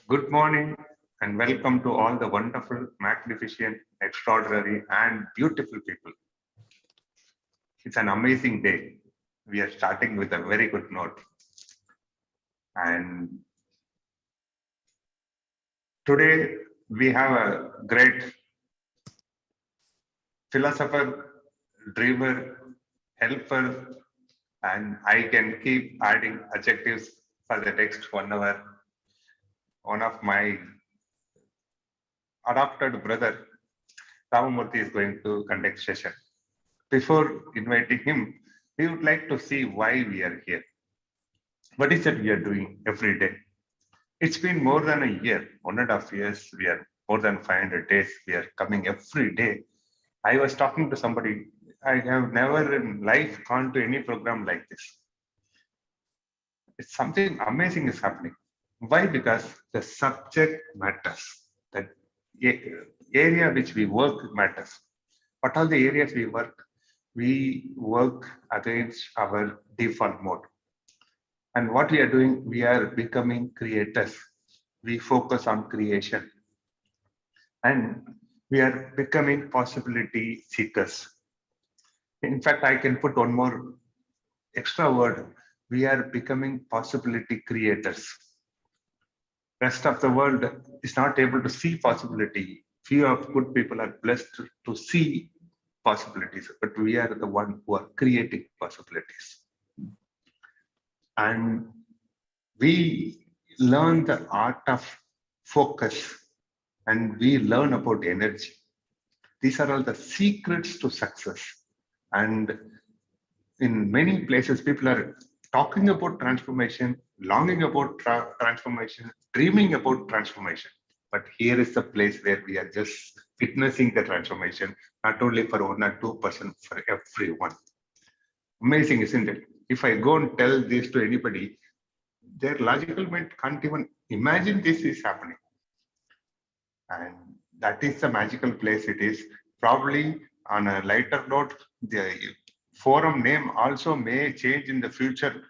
Good morning and welcome to all the wonderful, magnificent, extraordinary, and beautiful people. It's an amazing day. We are starting with a very good note. And today we have a great philosopher, dreamer, helper, and I can keep adding adjectives for the next 1 hour. One of my adopted brother, Ramamurthy, is going to conduct session. Before inviting him, we would like to see why we are here. What is that we are doing every day? It's been more than a year, 1.5 years. We are more than 500 days. We are coming every day. I was talking to somebody. I have never in life gone to any program like this. It's something amazing is happening. Why? Because the subject matters. The area which we work matters. What are the areas we work? We work against our default mode. And what we are doing, we are becoming creators. We focus on creation. And we are becoming possibility seekers. In fact, I can put one more extra word. We are becoming possibility creators. Rest of the world is not able to see possibility. Few of good people are blessed to see possibilities, but we are the one who are creating possibilities. And we learn the art of focus and we learn about energy. These are all the secrets to success. And in many places, people are talking about transformation, longing about transformation, dreaming about transformation. But here is the place where we are just witnessing the transformation, not only for 1 or 2%, for everyone. Amazing, isn't it? If I go and tell this to anybody, their logical mind can't even imagine this is happening. And that is the magical place it is. Probably on a lighter note, the forum name also may change in the future,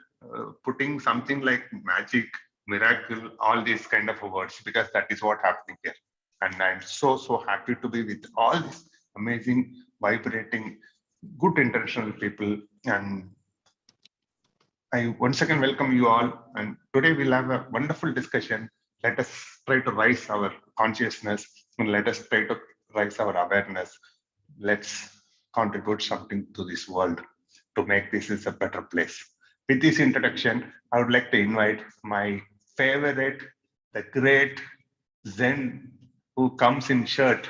putting something like magic, miracle, all these kind of words, because that is what happening here. And I'm so happy to be with all these amazing, vibrating, good intentional people. And I once again welcome you all. And today we'll have a wonderful discussion. Let us try to rise our consciousness and let us try to rise our awareness. Let's contribute something to this world to make this a better place. With this introduction, I would like to invite my favorite, the great Zen who comes in shirt,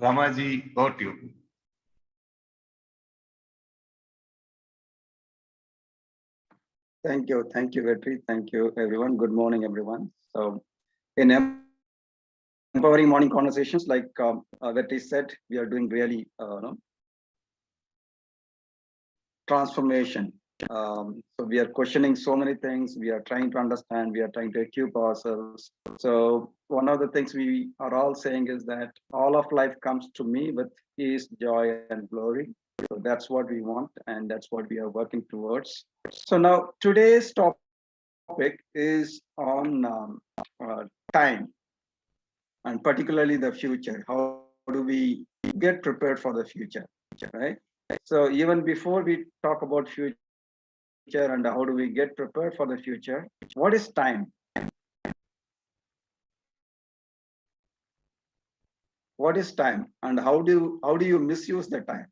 Ramaji, over to you. Thank you, Vetri. Thank you, everyone. Good morning, everyone. So, in empowering morning conversations, like Vetri said, we are doing really transformation. So we are questioning so many things. We are trying to understand. We are trying to equip ourselves. So one of the things we are all saying is that all of life comes to me with peace, joy, and glory. So that's what we want, and that's what we are working towards. So now today's topic is on time, and particularly the future. How do we get prepared for the future, right? So even before we talk about future and how do we get prepared for the future, what is time? What is time, and how do you misuse the time?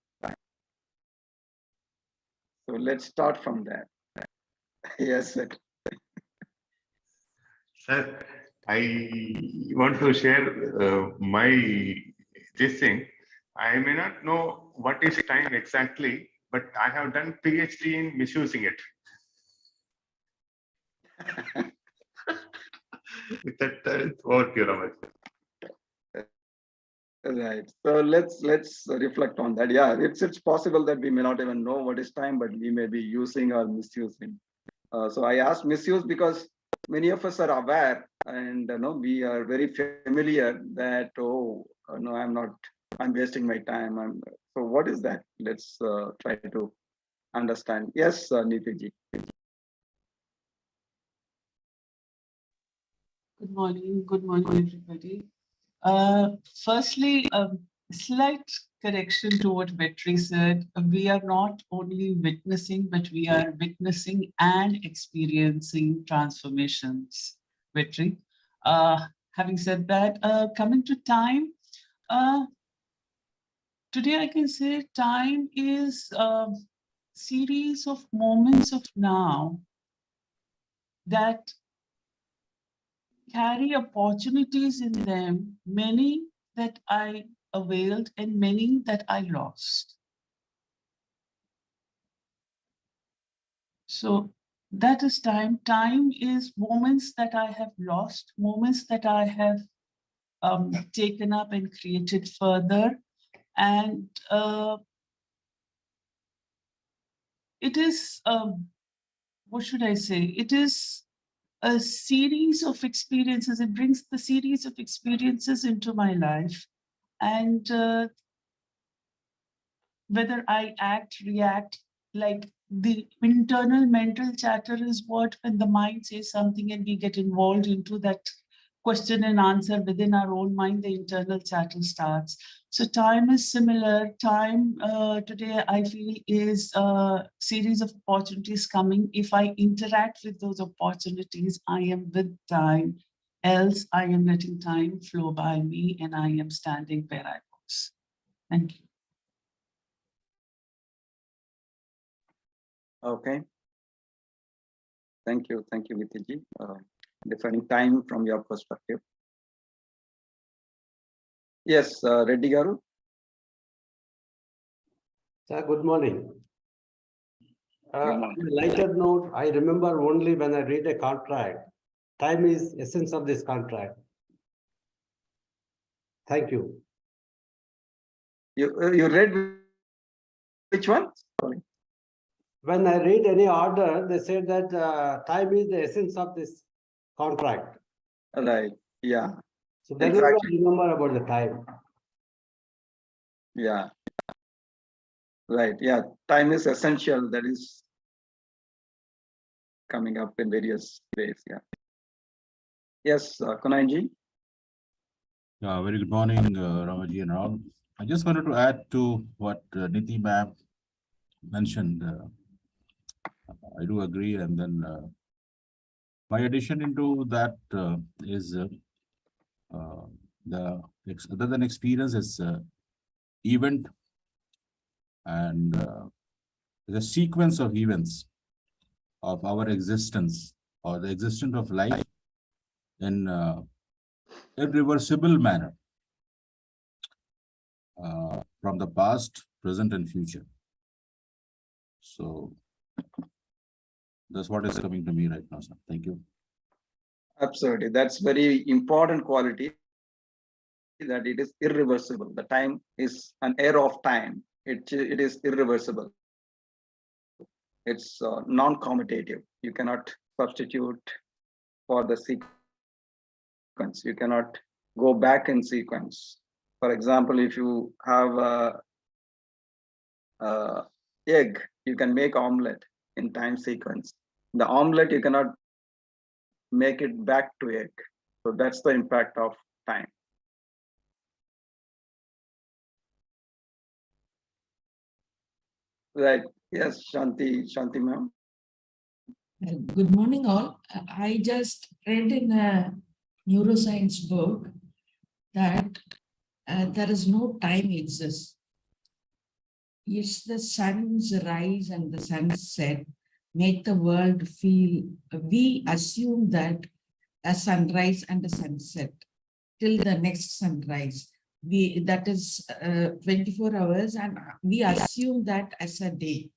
So let's start from there. Yes, sir. Sir, I want to share my this thing. I may not know what is time exactly, but I have done PhD in misusing it. With that, over to you, Ramesh. Right. So let's reflect on that. Yeah, it's possible that we may not even know what is time, but we may be using or misusing. So I asked misuse because many of us are aware, and we are very familiar that no, I'm wasting my time. So what is that? Let's try to understand. Yes, Nitiji. Good morning, everybody. Firstly, slight correction to what Vetri said. We are not only witnessing, but we are witnessing and experiencing transformations, Vetri. Having said that, coming to time, uh, today I can say time is a series of moments of now that carry opportunities in them, many that I availed and many that I lost. So that is time. Time is moments that I have lost, moments that I have taken up and created further. And it is, what should I say? It is a series of experiences. It brings the series of experiences into my life. And whether I act, react, like the internal mental chatter is what when the mind says something and we get involved into that question and answer within our own mind, the internal chatter starts. So time is similar. Time today, I feel, is a series of opportunities coming. If I interact with those opportunities, I am with time. Else, I am letting time flow by me and I am standing where I was. Thank you. Okay. Thank you, Vitiji. Defining time from your perspective. Yes, Reddy Garu. Sir, good morning. Good morning. On a lighter note, I remember only when I read a contract, time is essence of this contract. Thank you. You read which one? Sorry. When I read any order, they said that time is the essence of this contract. Right. Yeah. So then Exactly. I remember about the time. Yeah. Right. Yeah. Time is essential. That is coming up in various ways. Yeah. Yes, Kunanji. Very good morning, Ramaji and all. I just wanted to add to what Niti ma'am mentioned. I do agree, and then my addition into that is the other than experience is event and the sequence of events of our existence or the existence of life in irreversible manner from the past, present, and future. So that's what is coming to me right now, sir. Thank you. Absolutely. That's very important quality, that it is irreversible. The time is an error of time. It is irreversible. It's non-commutative. You cannot substitute for the sequence. You cannot go back in sequence. For example, if you have a egg, you can make omelette in time sequence. The omelette, you cannot make it back to egg. So that's the impact of time. Right. Yes, Shanti ma'am. Good morning, all. I just read in a neuroscience book that there is no time exists. It's the sun's rise and the sun's set make the world feel, we assume that a sunrise and a sunset till the next sunrise. That is 24 hours, and we assume that as a day.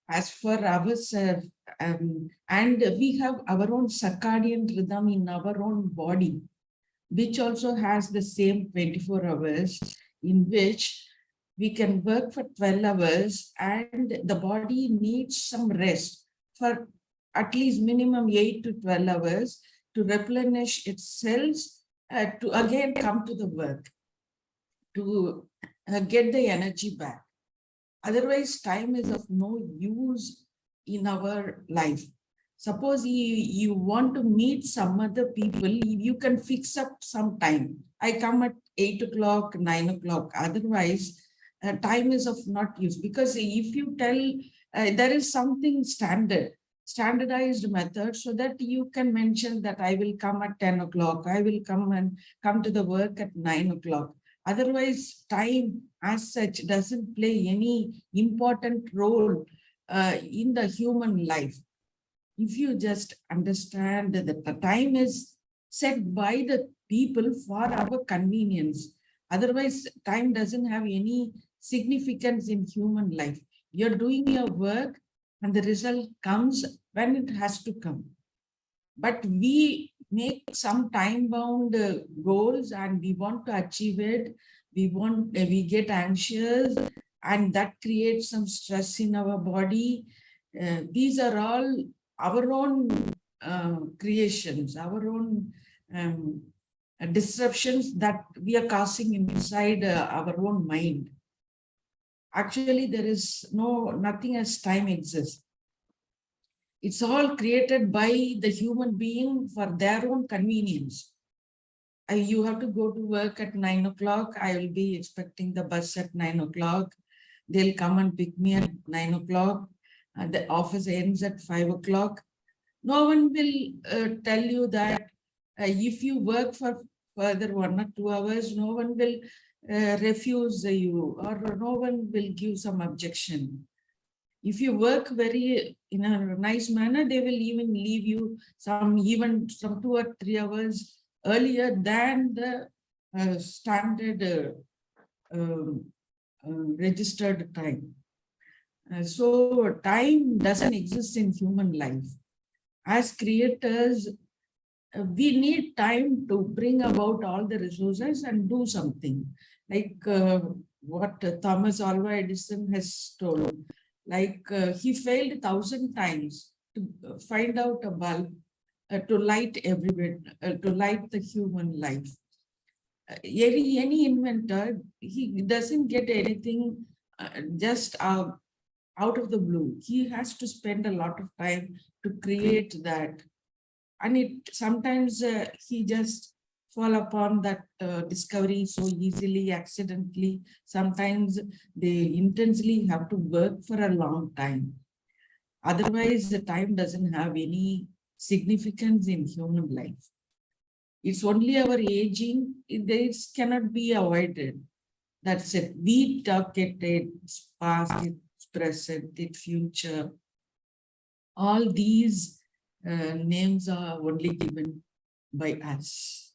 As for ourselves, and we have our own circadian rhythm in our own body, which also has the same 24 hours, in which we can work for 12 hours and the body needs some rest for at least minimum 8 to 12 hours to replenish its cells, to again come to the work, to get the energy back. Otherwise, time is of no use in our life. Suppose you want to meet some other people, you can fix up some time. I come at 8 o'clock, 9 o'clock. Otherwise, time is of not use, because if you tell there is something standardized method, so that you can mention that I will come at 10 o'clock, I will come to the work at 9 o'clock. Otherwise, time as such doesn't play any important role in the human life. If you just understand that the time is set by the people for our convenience, otherwise time doesn't have any significance in human life. You're doing your work and the result comes when it has to come. But we make some time-bound goals and we want to achieve it. We get anxious, and that creates some stress in our body. These are all our own creations, our own disruptions that we are causing inside our own mind. Actually, there is nothing as time exists. It's all created by the human being for their own convenience. You have to go to work at 9 o'clock. I will be expecting the bus at 9 o'clock. They'll come and pick me at 9 o'clock. The office ends at 5 o'clock. No one will tell you that if you work for further 1 or 2 hours, no one will refuse you, or no one will give some objection. If you work very in a nice manner, they will even leave you some 2 or 3 hours earlier than the standard registered time. So time doesn't exist in human life. As creators, we need time to bring about all the resources and do something. Like what Thomas Alva Edison has told. Like he failed 1,000 times to find out a bulb to light everywhere, to light the human life. Any inventor, he doesn't get anything just out of the blue. He has to spend a lot of time to create that. And sometimes he just fall upon that discovery so easily, accidentally. Sometimes they intensely have to work for a long time. Otherwise, the time doesn't have any significance in human life. It's only our aging. This cannot be avoided. That's it. We talk it, it's past, it's present, it's future. All these names are only given by us.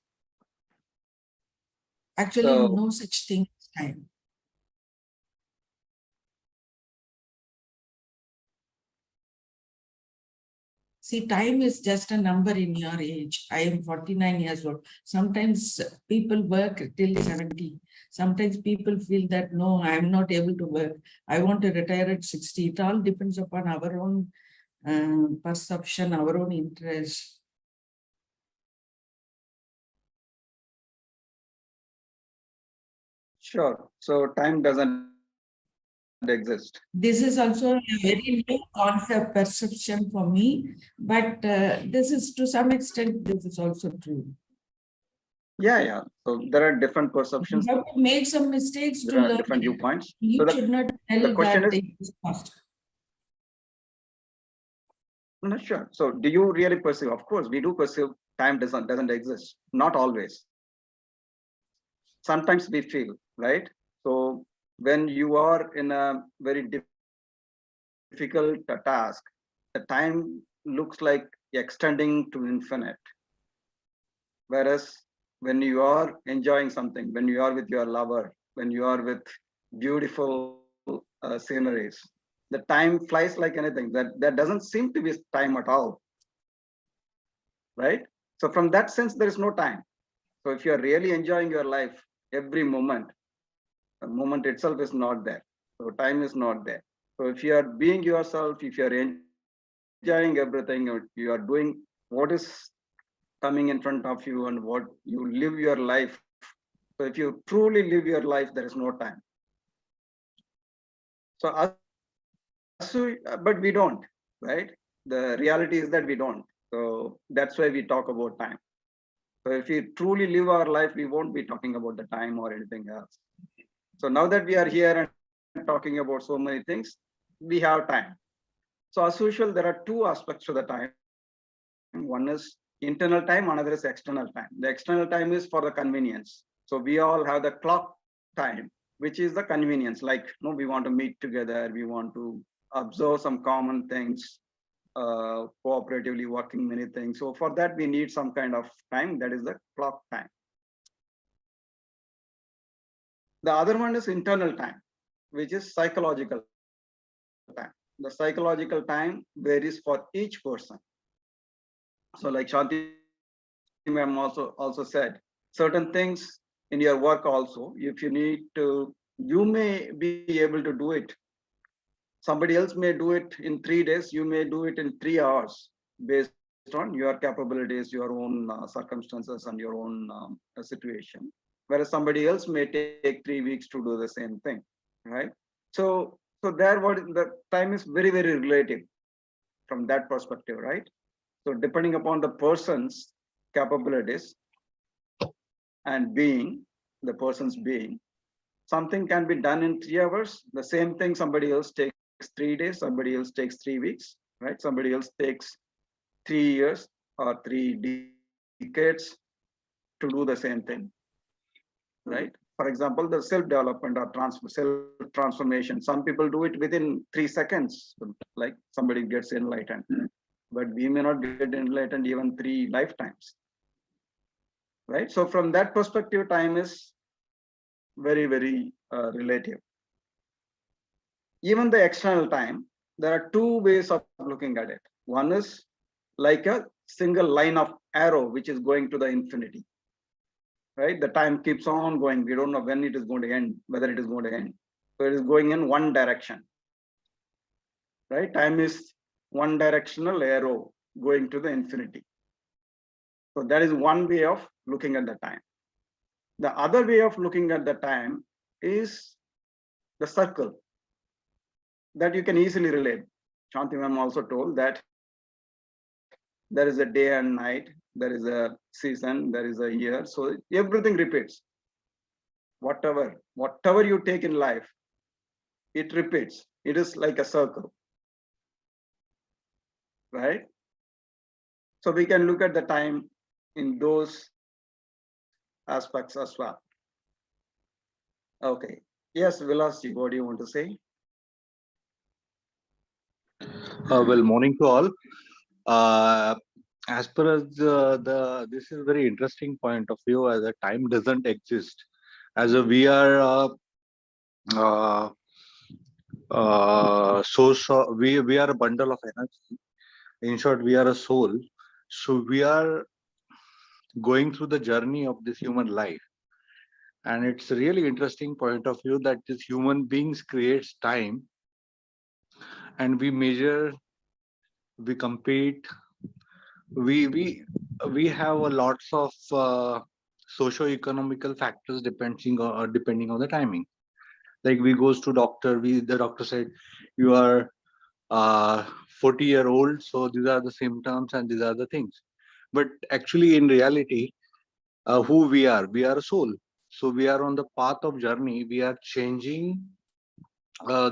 Actually, So- no such thing as time. See, time is just a number in your age. I am 49 years old. Sometimes people work till 70. Sometimes people feel that, no, I am not able to work. I want to retire at 60. It all depends upon our own perception, our own interest. Sure. So time doesn't exist. This is also a very new concept perception for me, but this is to some extent, this is also true. Yeah. So there are different You perceptions. have to make some mistakes to There are learn. different viewpoints. You So should not tell question that is- it is past. No, sure. So do you really perceive? Of course, we do perceive time doesn't exist. Not always. Sometimes we feel, right? So when you are in a very difficult task, the time looks like extending to infinite. Whereas when you are enjoying something, when you are with your lover, when you are with beautiful sceneries, the time flies like anything. That doesn't seem to be time at all, right? So from that sense, there is no time. So if you are really enjoying your life, every moment, the moment itself is not there. So time is not there. So if you are being yourself, if you are enjoying everything, you are doing what is coming in front of you and what you live your life. So if you truly live your life, there is no time. So but we don't, right? The reality is that we don't. So that's why we talk about time. So if we truly live our life, we won't be talking about the time or anything else. So now that we are here and talking about so many things, we have time. So as usual, there are two aspects to the time. One is internal time, another is external time. The external time is for the convenience. So we all have the clock time, which is the convenience. Like, we want to meet together, we want to observe some common things, cooperatively working many things. So for that, we need some kind of time, that is the clock time. The other one is internal time, which is psychological time. The psychological time varies for each person. So like Shanti ma'am also said, certain things in your work also, if you need to, you may be able to do it. Somebody else may do it in 3 days, you may do it in 3 hours based on your capabilities, your own circumstances and your own situation. Whereas somebody else may take 3 weeks to do the same thing, right? So there what the time is very, very relative from that perspective, right? So depending upon the person's capabilities and the person's being, something can be done in 3 hours. The same thing somebody else takes 3 days, somebody else takes 3 weeks, right? Somebody else takes 3 years or 3 decades to do the same thing, right? For example, the self-development or self-transformation. Some people do it within 3 seconds, like somebody gets enlightened. But we may not get enlightened even 3 lifetimes, right? So from that perspective, time is very, very relative. Even the external time, there are 2 ways of looking at it. One is like a single line of arrow, which is going to the infinity, right? The time keeps on going. We don't know when it is going to end, whether it is going to end. So it is going in one direction, right? Time is one directional arrow going to the infinity. So that is one way of looking at the time. The other way of looking at the time is the circle that you can easily relate. Shanti ma'am also told that there is a day and night, there is a season, there is a year. So everything repeats. Whatever you take in life, it repeats. It is like a circle, right? So we can look at the time in those aspects as well. Okay. Yes, Vilasji, what do you want to say? Well, morning to all. As per as this is very interesting point of view, as a time doesn't exist. As a we are source of, we are a bundle of energy. In short, we are a soul. So we are going through the journey of this human life. And it's a really interesting point of view that this human beings creates time, and we measure, we compete, we have a lots of socio-economical factors depending on the timing. Like we goes to doctor, the doctor said you are 40-year-old, so these are the symptoms and these are the things. But actually, in reality, who we are a soul. So we are on the path of journey. We are changing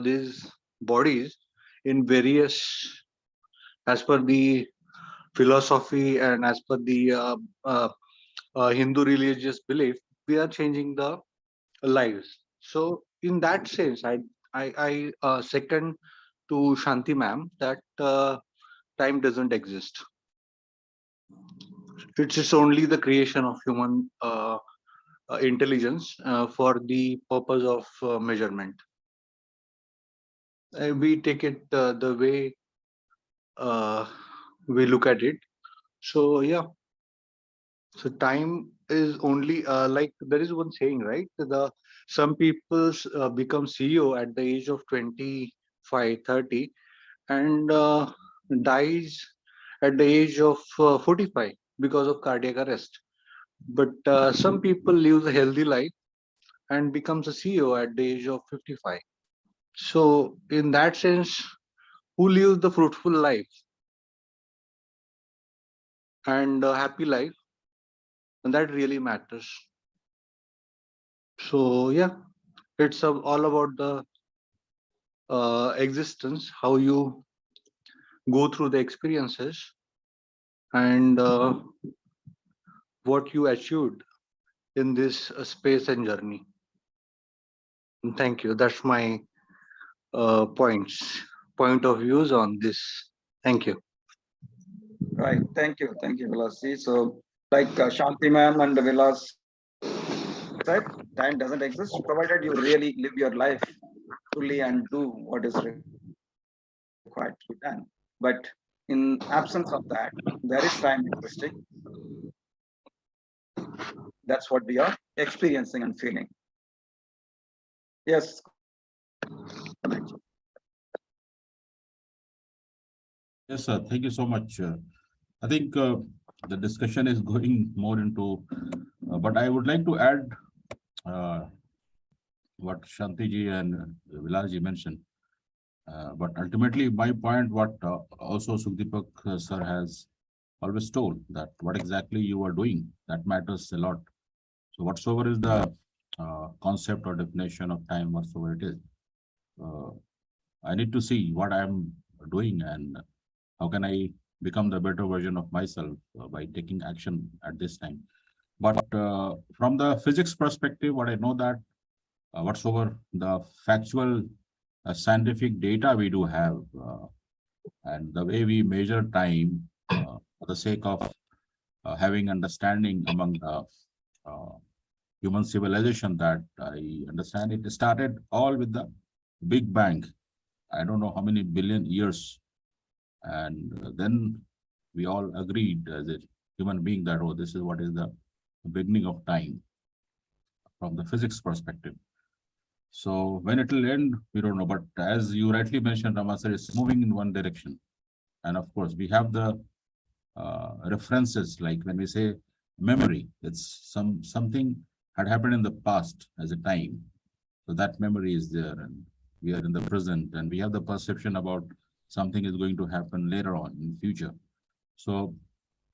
these bodies in various, as per the philosophy and as per the Hindu religious belief, we are changing the lives. So in that sense, I second to Shanti ma'am that time doesn't exist. It's just only the creation of human intelligence for the purpose of measurement. We take it the way we look at it. So yeah, so time is only like there is one saying, right? Some people become CEO at the age of 25, 30 and dies at the age of 45 because of cardiac arrest. But some people live a healthy life and becomes a CEO at the age of 55. So in that sense, who lives the fruitful life? and a happy life, and that really matters. So yeah, it's all about the existence, how you go through the experiences, and what you achieved in this space and journey. And thank you. That's my point of views on this. Thank you. Right. Thank you, Vilasji. So, like Shanti ma'am and Vilas said, time doesn't exist provided you really live your life fully and do what is required to be done. But in absence of that, there is time existing. That's what we are experiencing and feeling. Yes. Yes, sir. Thank you so much. I think the discussion is going more into, but I would like to add what Shantiji and Vilasji mentioned. But ultimately, my point, what also Sukhdeepak sir has always told, that what exactly you are doing, that matters a lot. So whatsoever is the concept or definition of time, whatsoever it is, I need to see what I'm doing and how can I become the better version of myself by taking action at this time. But from the physics perspective, what I know that whatsoever the factual scientific data we do have, and the way we measure time for the sake of having understanding among the human civilization, that I understand it started all with the Big Bang. I don't know how many billion years. And then we all agreed as a human being that, oh, this is what is the beginning of time from the physics perspective. So when it will end, we don't know. But as you rightly mentioned, Ramasar, is moving in one direction. And of course, we have the references, like when we say memory, it's something had happened in the past as a time. So that memory is there, and we are in the present, and we have the perception about something is going to happen later on in future. So,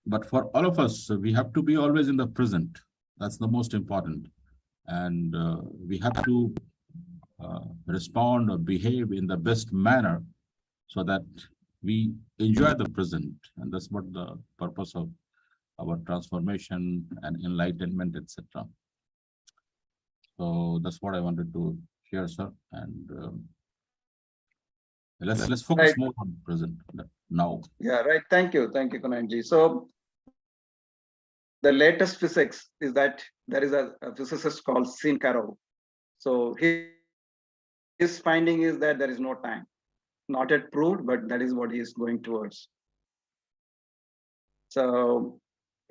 but for all of us, we have to be always in the present. That's the most important. And we have to respond or behave in the best manner so that we enjoy the present. And that's what the purpose of our transformation and enlightenment, etc. So that's what I wanted to share, sir. And let's focus more on present now. Yeah, right. Thank you, Kunalji. So the latest physics is that there is a physicist called Sean Carroll. So his finding is that there is no time. Not yet proved, but that is what he is going towards. So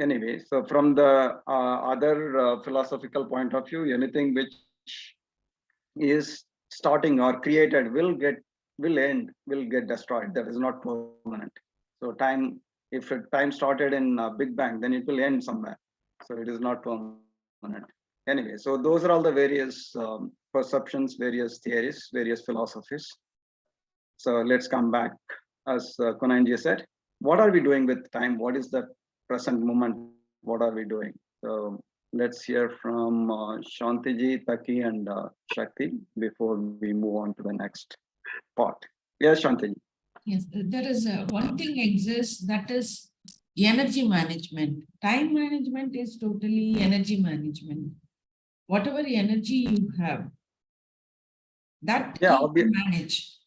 anyway, so from the other philosophical point of view, anything which is starting or created will end, will get destroyed. That is not permanent. So time, if time started in Big Bang, then it will end somewhere. So it is not permanent. Anyway, so those are all the various perceptions, various theories, various philosophies. So let's come back. As Kunalji said, what are we doing with time? What is the present moment? What are we doing? So let's hear from Shantiji, Taki, and Shakti before we move on to the next part. Yes, Shantiji. Yes, there is one thing exists, that is energy management. Time management is totally energy management. Whatever energy you have, that you can manage.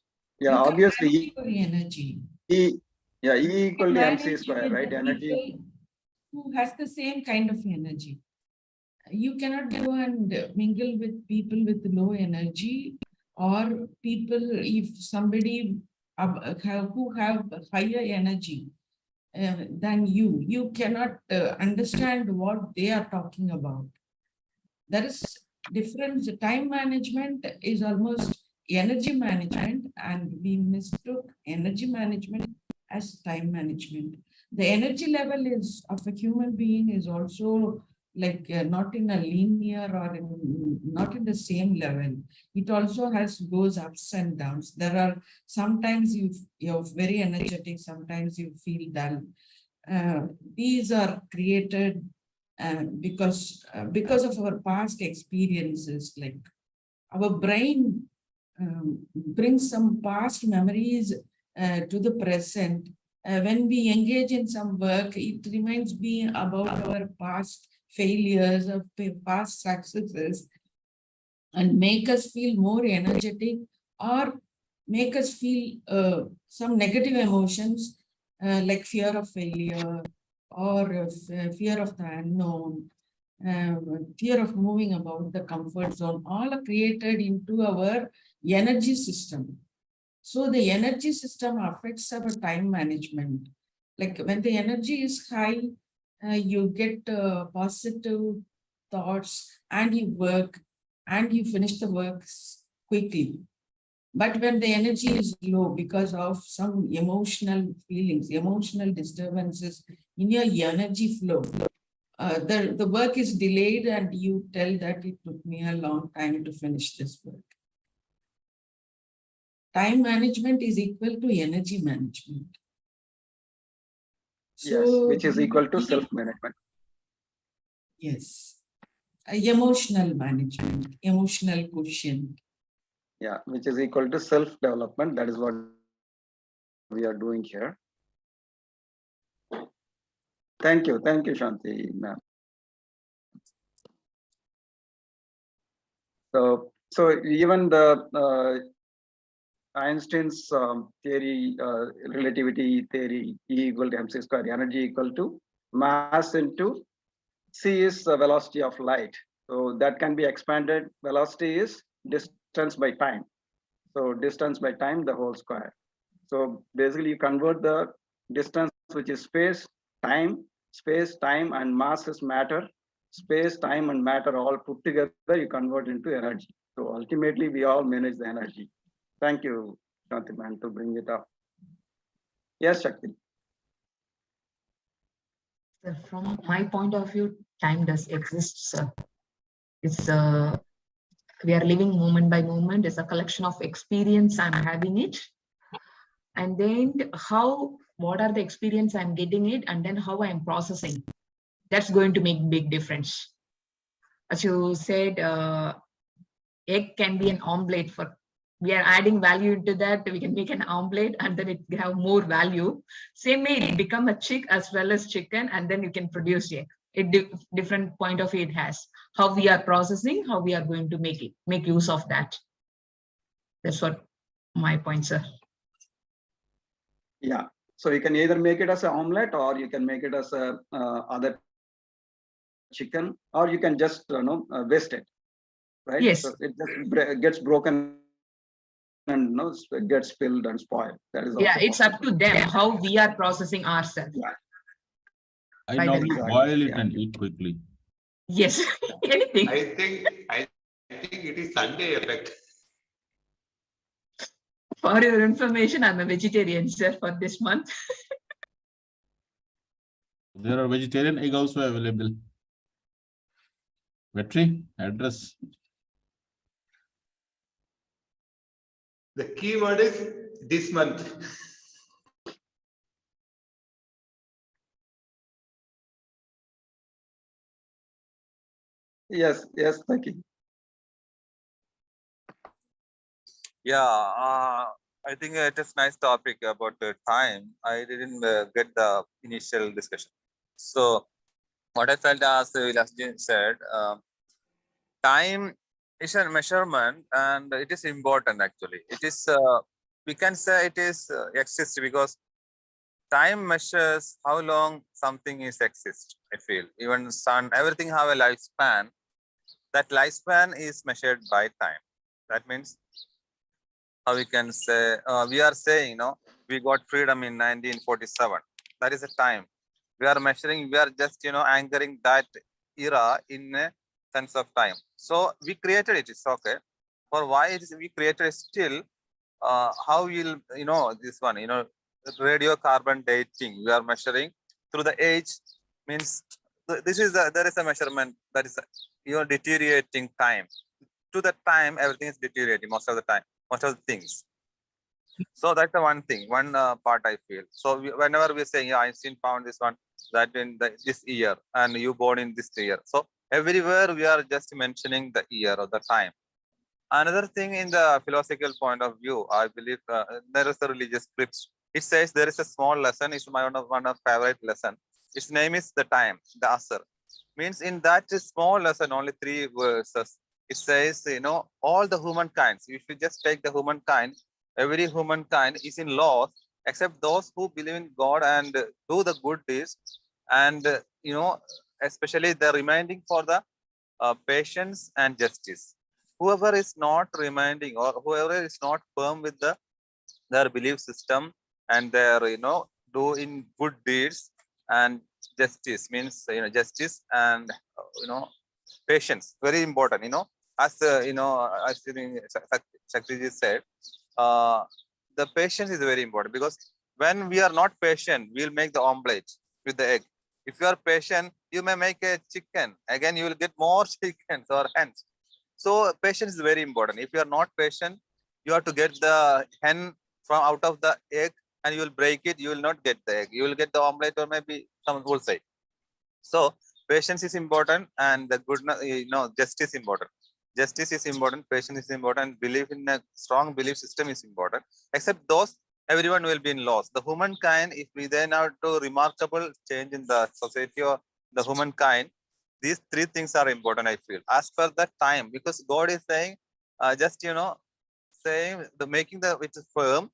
Yeah, you obviously. Your energy. E equal to MC square, right? Energy. Who has the same kind of energy. You cannot go and mingle with people with low energy, or people, if somebody who have higher energy than you cannot understand what they are talking about. There is difference. Time management is almost energy management, and we mistook energy management as time management. The energy level is of a human being is also like not in a linear or not in the same level. It also has goes ups and downs. There are sometimes you're very energetic, sometimes you feel dull. these are created because of our past experiences. Like our brain brings some past memories to the present. When we engage in some work, it reminds me about our past failures or past successes, and make us feel more energetic, or make us feel some negative emotions like fear of failure, or fear of the unknown, fear of moving about the comfort zone, all are created into our energy system. So the energy system affects our time management. Like when the energy is high, you get positive thoughts and you work and you finish the works quickly. But when the energy is low because of some emotional feelings, emotional disturbances in your energy flow, the work is delayed and you tell that it took me a long time to finish this work. Time management is equal to energy management. Yes, which is equal to self-management. Yes. Emotional management, emotional quotient. Yeah, which is equal to self-development. That is what we are doing here. Thank you, Shanti, ma'am. So even the Einstein's theory, relativity theory, E equal to mc square, energy equal to mass into c is the velocity of light. So that can be expanded. Velocity is distance by time. So distance by time, the whole square. So basically you convert the distance, which is space, time, and mass is matter. Space, time, and matter all put together, you convert into energy. So ultimately, we all manage the energy. Thank you, Shanti man, to bring it up. Yes, Shakti. Sir, from my point of view, time does exist, sir. It's we are living moment by moment. It's a collection of experience I'm having it, and then what are the experience I'm getting it, and then how I'm processing. That's going to make big difference. As you said, egg can be an omelette. For we are adding value into that, we can make an omelette and then it have more value. Same way it become a chick as well as chicken, and then you can produce egg. Different point of view it has. How we are processing, how we are going to make use of that. That's what my points are. Yeah. So you can either make it as an omelette, or you can make it as a other chicken, or you can just waste it, right? Yes. So it just gets broken and gets spilled and spoiled. That is Yeah, also it's up to them how we are processing ourselves. Yeah. I By normally Exactly. boil it Yeah. and eat quickly. Yes, anything. I think it is Sunday effect. For your information, I'm a vegetarian, sir, for this month. There are vegetarian egg also available. Vetri, address. The key word is this month. Yes, thank you. Yeah, I think it is nice topic about the time. I didn't get the initial discussion. So what I felt, as Vilasji said, time is a measurement and it is important actually. It is, we can say it is exists because time measures how long something is exist. I feel even sun, everything have a lifespan. That lifespan is measured by time. That means how we can say, we are saying, we got freedom in 1947. That is a time. We are measuring, we are just, anchoring that era in a sense of time. So we created it, it's okay. For why it is we created it still, how will, this one, radiocarbon dating, we are measuring through the age, means this is there is a measurement that is, deteriorating time. To the time, everything is deteriorating most of the time, most of the things. So that's the one thing, one part I feel. So whenever we say, yeah, Einstein found this one, that in this year, and you born in this year. So everywhere we are just mentioning the year or the time. Another thing in the philosophical point of view, I believe there is a religious scripts. It says there is a small lesson. It's my one of favorite lesson. Its name is the time, the asr. Means in that small lesson, only 3 verses. It says, all the humankind. If you just take the humankind, every humankind is in loss except those who believe in God and do the good deeds, and especially the reminding for the patience and justice. Whoever is not reminding or whoever is not firm with their belief system and their doing good deeds, and justice means justice and patience, very important. As as Shakti said, uh, the patience is very important, because when we are not patient, we'll make the omelette with the egg. If you are patient, you may make a chicken. Again, you will get more chickens or hens. So patience is very important. If you are not patient, you have to get the hen from out of the egg, and you will break it. You will not get the egg. You will get the omelette, or maybe some will say. So patience is important, and the goodness, justice is important. Justice is important, patience is important, belief in a strong belief system is important. Except those, everyone will be in loss. The humankind, if we then have to remarkable change in the society or the humankind, these 3 things are important, I feel. As per the time, because God is saying, just saying the making the which is firm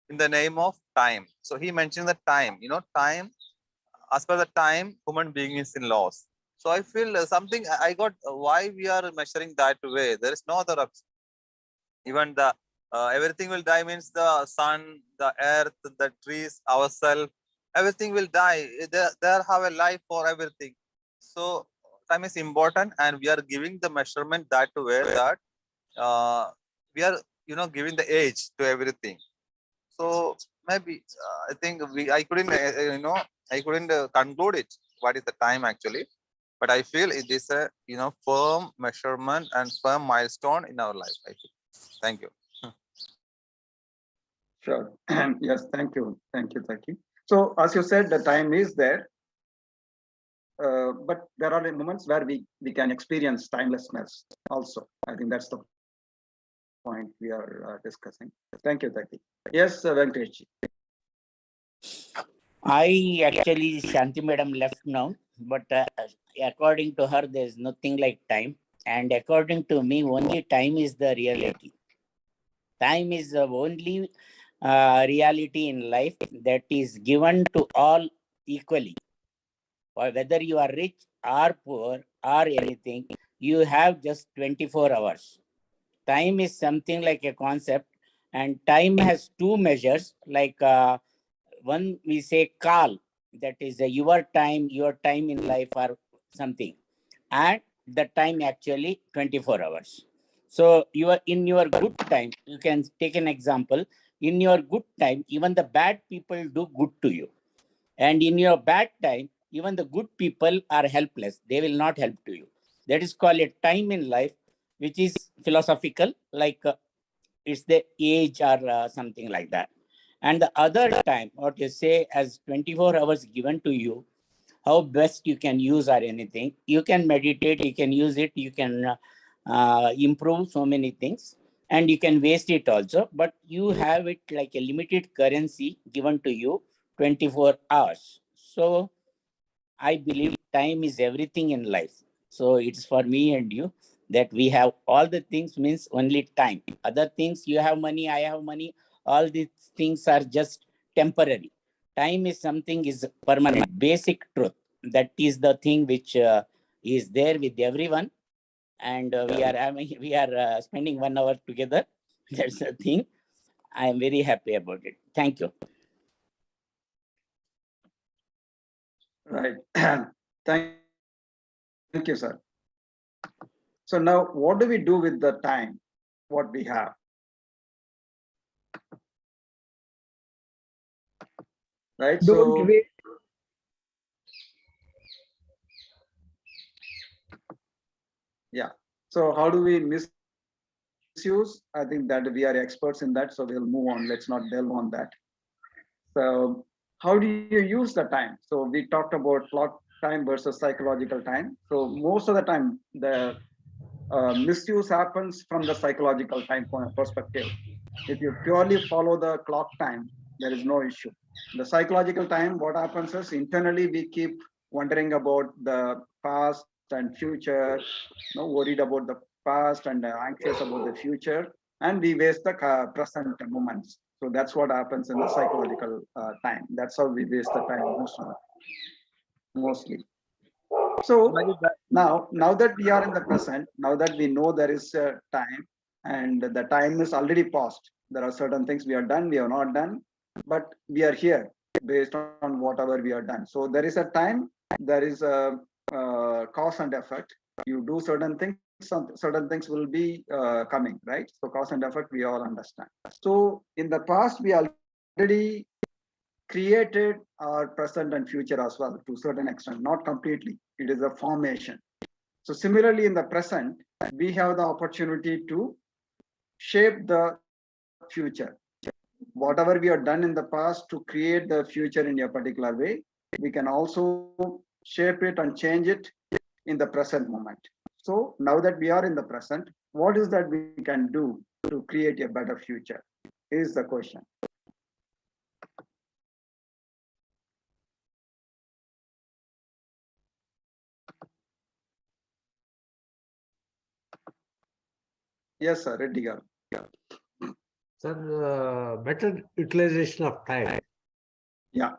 in the name of time. So he mentioned the time, time. As per the time, human being is in loss. So I feel something I got why we are measuring that way. There is no other option. Even the everything will die means the sun, the earth, the trees, ourselves, everything will die. There have a life for everything. So time is important, and we are giving the measurement that way, that we are giving the age to everything. So maybe I think I couldn't I couldn't conclude it. What is the time actually? But I feel it is a firm measurement and firm milestone in our life. I feel. Thank you. Sure. Yes, thank you. Thank you, Taki. So as you said, the time is there. But there are moments where we can experience timelessness also. I think that's the point we are discussing. Thank you, Taki. Yes, Venkatesh. I actually, Shanti Madam left now, but according to her, there's nothing like time. And according to me, only time is the reality. Time is the only reality in life that is given to all equally. Or whether you are rich or poor or anything, you have just 24 hours. Time is something like a concept, and time has 2 measures, like one we say call, that is your time in life or something, and the time actually 24 hours. So you are in your good time, you can take an example. In your good time, even the bad people do good to you, and in your bad time, even the good people are helpless, they will not help to you. That is called a time in life, which is philosophical, like it's the age or something like that. And the other time, what you say as 24 hours given to you, how best you can use or anything. You can meditate, you can use it, you can improve so many things, and you can waste it also. But you have it like a limited currency given to you, 24 hours. So I believe time is everything in life. So it's for me and you that we have all the things means only time. Other things, you have money, I have money, all these things are just temporary. Time is something is permanent, basic truth. That is the thing which is there with everyone. And we are spending 1 hour together. That's the thing. I am very happy about it. Thank you. Right. Thank you, sir. So now what do we do with the time, what we have? Right. Don't wait. Yeah. So how do we misuse, I think that we are experts in that, so we'll move on. Let's not delve on that. So how do you use the time? So we talked about clock time versus psychological time. So most of the time, the misuse happens from the psychological time perspective. If you purely follow the clock time, there is no issue. The psychological time, what happens is internally we keep wondering about the past and future, worried about the past and anxious about the future, and we waste the present moments. So that's what happens in the psychological time. That's how we waste the time mostly. So now that we are in the present, now that we know there is a time and the time is already passed, there are certain things we are done, we are not done, but we are here based on whatever we are done. So there is a time, there is a cause and effect. You do certain things, certain things will be coming, right? So cause and effect, we all understand. So in the past, we already created our present and future as well to a certain extent, not completely. It is a formation. So similarly, in the present, we have the opportunity to shape the future. Whatever we have done in the past to create the future in a particular way, we can also shape it and change it in the present moment. So now that we are in the present, what is that we can do to create a better future is the question. Yes, sir, Reddy garu. Sir, better utilization of time. Yeah.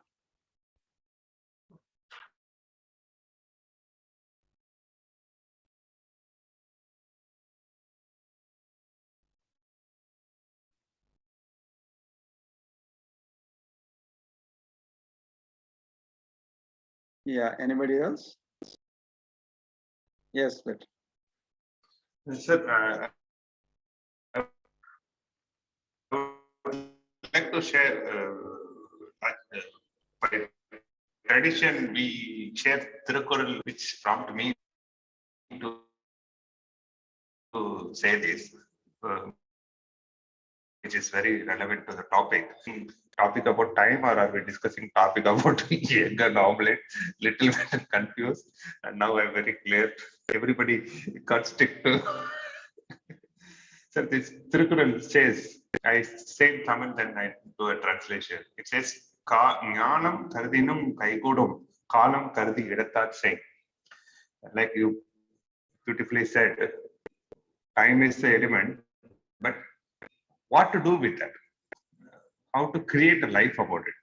Yeah, anybody else? Yes, but Sir, I would like to share by tradition, we share Tirukkural, which prompted me to say this, which is very relevant to the topic. Topic about time, or are we discussing topic about egg and omelette? Little bit confused, and now I'm very clear. Everybody got stick to. So this Tirukkural says, I say in Tamil, then I do a translation. It says, "ஞானம் கருதினும் கைகூடும் காலம் கருதி இடத்தார் செய்." Like you beautifully said, time is the element, but what to do with that? How to create a life about it?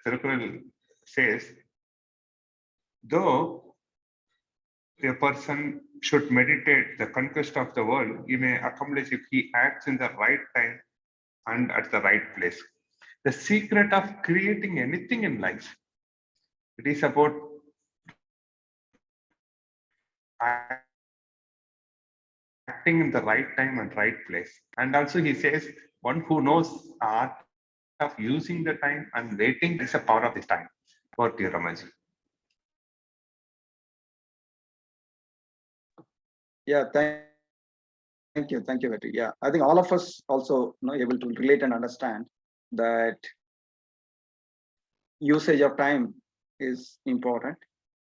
Tirukkural says, though a person should meditate the conquest of the world, he may accomplish if he acts in the right time and at the right place. The secret of creating anything in life, it is about acting in the right time and right place. And also he says, one who knows art of using the time and waiting is a power of this time. For you, Ramaji. yeah, thank you, Vetri. Yeah, I think all of us also able to relate and understand that usage of time is important.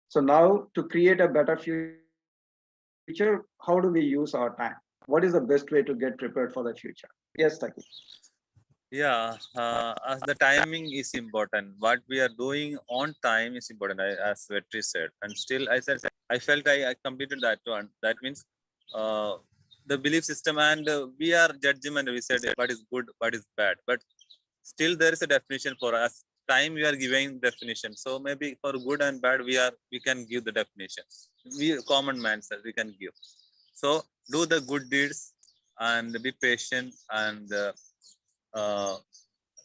So now to create a better future, how do we use our time? What is the best way to get prepared for the future? Yes, Taki. Yeah, as the timing is important, what we are doing on time is important, as Vetri said. And still, I felt I completed that one. That means the belief system, and we are judgment. We said what is good, what is bad, but still there is a definition for us. Time we are giving definition. So maybe for good and bad, we can give the definition. We common man says we can give. So do the good deeds and be patient and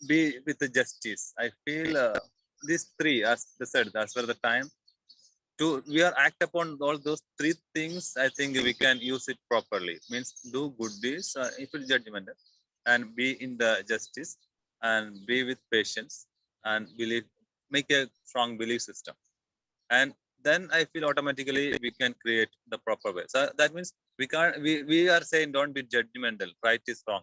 be with the justice. I feel these three, as they said, as for the time, we are act upon all those three things. I think we can use it properly. Means do good deeds, if it's judgmental, and be in the justice, and be with patience, and believe, make a strong belief system, and then I feel automatically we can create the proper way. So that means we can't, we are saying don't be judgmental, right is wrong.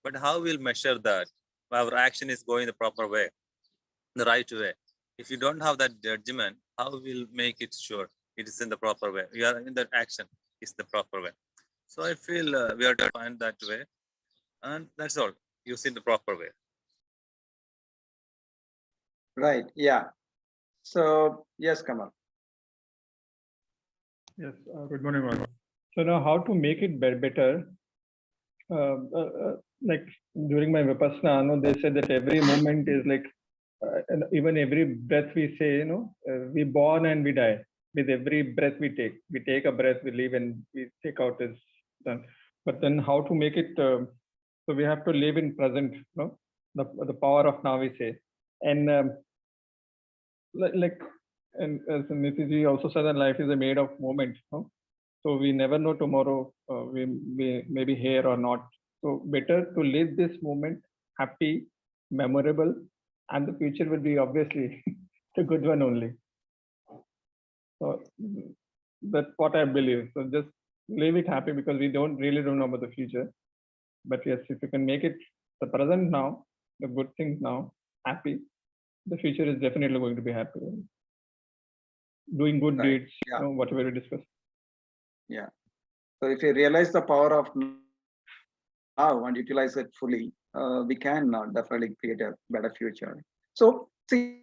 But how we'll measure that our action is going the proper way, the right way? If you don't have that judgment, how we'll make it sure it is in the proper way? We are in that action is the proper way. So I feel we have to find that way, and that's all. Use it the proper way. Right, yeah. So, yes, Kamal. Yes, good morning, all. So now how to make it better? Like during my Vipassana, they said that every moment is like, and even every breath we say, we born and we die. With every breath we take a breath, we leave and we take out is done. But then how to make it, so we have to live in present, the power of now we say. And and as Nitiji also said that life is made of moments, so we never know tomorrow we may be here or not. So better to live this moment happy, memorable, and the future will be obviously the good one only. So that's what I believe. So just live it happy, because we really don't know about the future. But yes, if you can make it the present now, the good things now, happy, the future is definitely going to be happy. Doing good Right, deeds, yeah. Whatever we discussed. Yeah. So if you realize the power of now and utilize it fully, we can definitely create a better future. So see,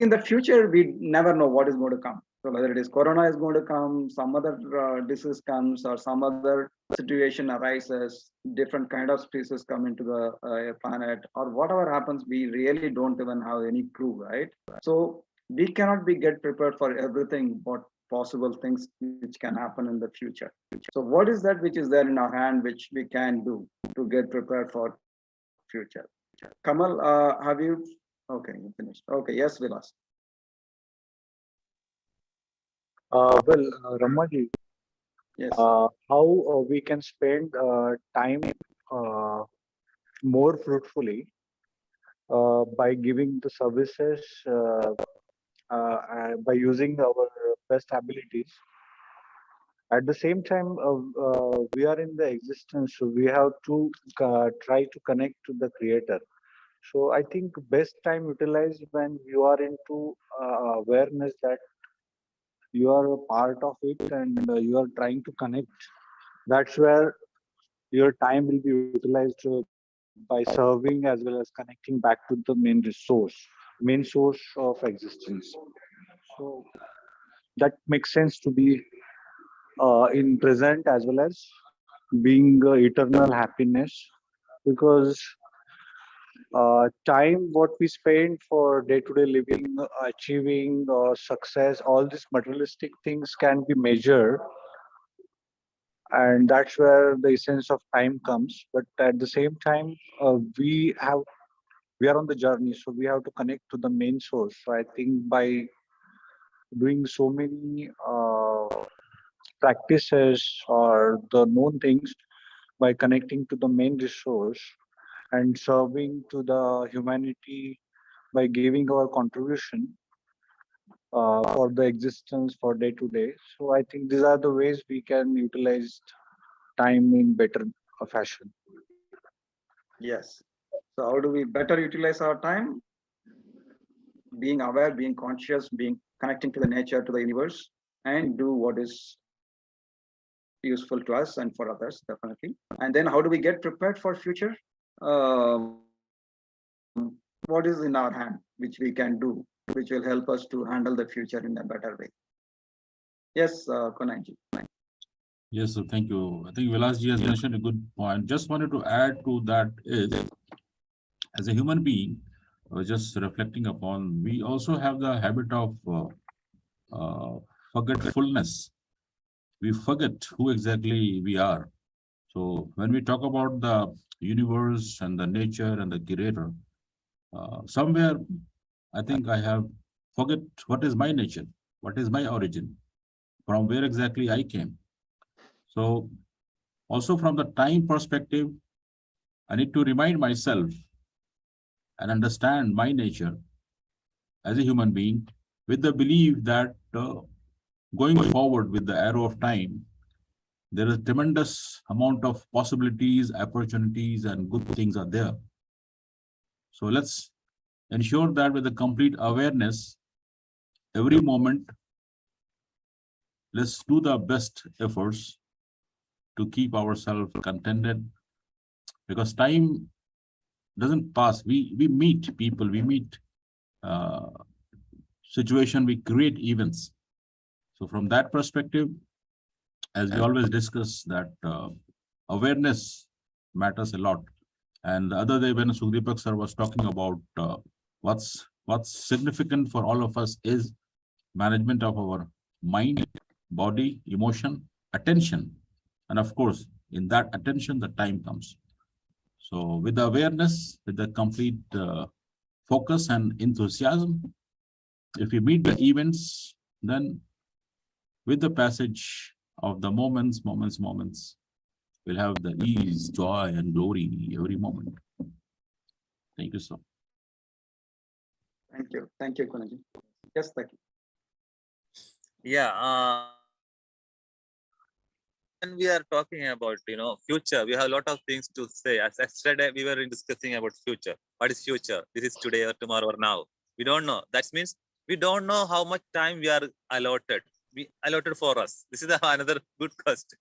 in the future, we never know what is going to come. So whether it is Corona is going to come, some other disease comes, or some other situation arises, different kind of species come into the planet, or whatever happens, we really don't even have any clue, right? So we cannot get prepared for everything, what possible things which can happen in the future. So what is that which is there in our hand, which we can do to get prepared for future? Kamal, have you? Okay, you finished. Okay, yes, Vilas. Ramaji, Yes. how we can spend time more fruitfully by giving the services, by using our best abilities. At the same time, we are in the existence, so we have to try to connect to the creator. So I think best time utilized when you are into awareness that you are a part of it and you are trying to connect. That's where your time will be utilized by serving as well as connecting back to the main source of existence. So that makes sense to be in present as well as being eternal happiness, because time what we spend for day-to-day living, achieving success, all these materialistic things can be measured, and that's where the essence of time comes. But at the same time, we are on the journey, so we have to connect to the main source. So I think by doing so many practices or the known things, by connecting to the main resource and serving to the humanity by giving our contribution for the existence for day to day. So I think these are the ways we can utilize time in better fashion. Yes. So how do we better utilize our time? Being aware, being conscious, being connecting to the nature, to the universe, and do what is useful to us and for others, definitely. And then how do we get prepared for future? What is in our hand, which we can do, which will help us to handle the future in a better way? Yes, Konanji. Yes, so thank you. I think Vilasji has mentioned a good point. Just wanted to add to that is, as a human being, just reflecting upon, we also have the habit of forgetfulness. We forget who exactly we are. So when we talk about the universe and the nature and the creator, somewhere I think I have forget what is my nature, what is my origin, from where exactly I came. So also from the time perspective, I need to remind myself and understand my nature as a human being, with the belief that going forward with the arrow of time, there is tremendous amount of possibilities, opportunities, and good things are there. So let's ensure that with the complete awareness, every moment, let's do the best efforts to keep ourselves contented, because time doesn't pass. We meet people, we meet situation, we create events. So from that perspective, as we always discuss, that awareness matters a lot. And the other day when Sukhdeepak sir was talking about what's significant for all of us is management of our mind, body, emotion, attention. And of course, in that attention, the time comes. So with the awareness, with the complete focus and enthusiasm, if we meet the events, then with the passage of the moments, we'll have the ease, joy, and glory every moment. Thank you, sir. Thank you, Kunaji. Yes, thank you. Yeah. When we are talking about, future, we have a lot of things to say. As yesterday, we were discussing about future. What is future? This is today or tomorrow or now. We don't know. That means we don't know how much time we are allotted. We allotted for us. This is another good question.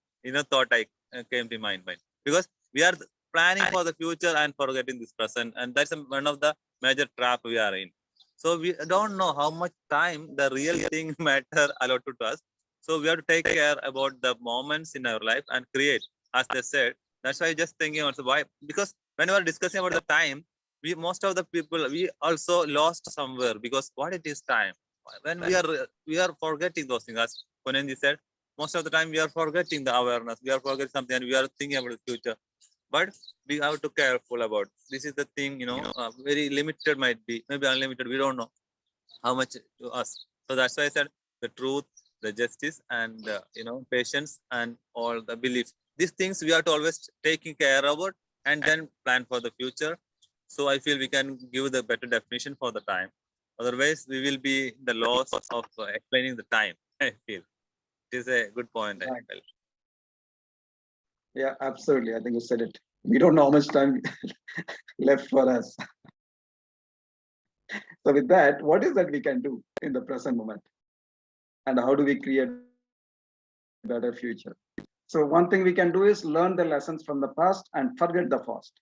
Thought I came to my mind, because we are planning for the future and forgetting this present, and that's one of the major trap we are in. So we don't know how much time the real thing matter allotted to us. So we have to take care about the moments in our life and create, as they said. That's why just thinking also why, because when we are discussing about the time, most of the people, we also lost somewhere, because what it is time. When we are forgetting those things, as Kunenji said, most of the time we are forgetting the awareness, we are forgetting something, and we are thinking about the future. But we have to careful about this is the thing, very limited might be, maybe unlimited, we don't know how much to us. So that's why I said the truth, the justice, and patience, and all the belief. These things we have to always taking care about, and then plan for the future. So I feel we can give the better definition for the time. Otherwise, we will be the loss of explaining the time. I feel it is a good point. Right. Yeah, absolutely. I think you said it. We don't know how much time left for us. So with that, what is that we can do in the present moment? And how do we create a better future? So one thing we can do is learn the lessons from the past and forget the past.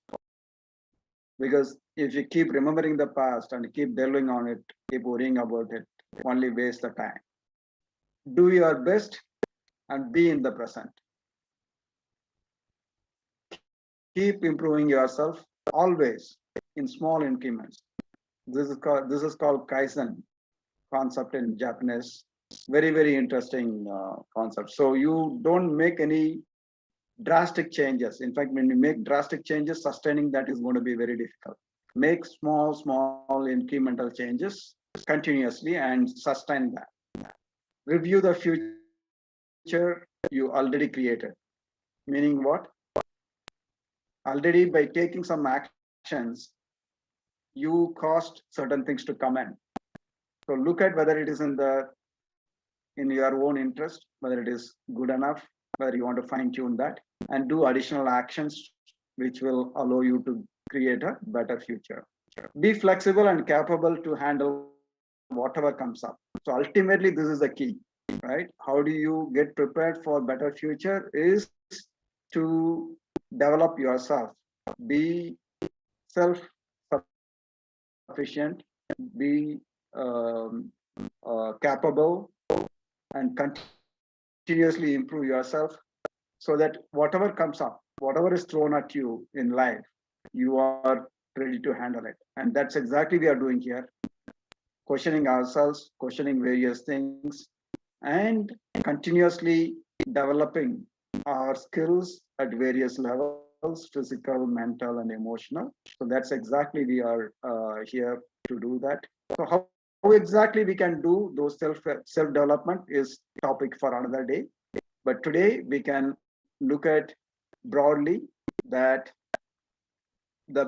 Because if you keep remembering the past and keep dwelling on it, keep worrying about it, only waste the time. Do your best and be in the present. Keep improving yourself always in small increments. This is called Kaizen concept in Japanese. Very, very interesting concept. So you don't make any drastic changes. In fact, when you make drastic changes, sustaining that is going to be very difficult. Make small incremental changes continuously and sustain that. Review the future you already created. Meaning what? Already by taking some actions, you caused certain things to come in. So look at whether it is in your own interest, whether it is good enough, whether you want to fine tune that, and do additional actions which will allow you to create a better future. Be flexible and capable to handle whatever comes up. So ultimately, this is the key, right? How do you get prepared for better future is to develop yourself, be self-sufficient, be capable, and continuously improve yourself, so that whatever comes up, whatever is thrown at you in life, you are ready to handle it. And that's exactly we are doing here, questioning ourselves, questioning various things, and continuously developing our skills at various levels, physical, mental, and emotional. So that's exactly we are here to do that. So how exactly we can do those self-development is topic for another day. But today we can look at broadly that the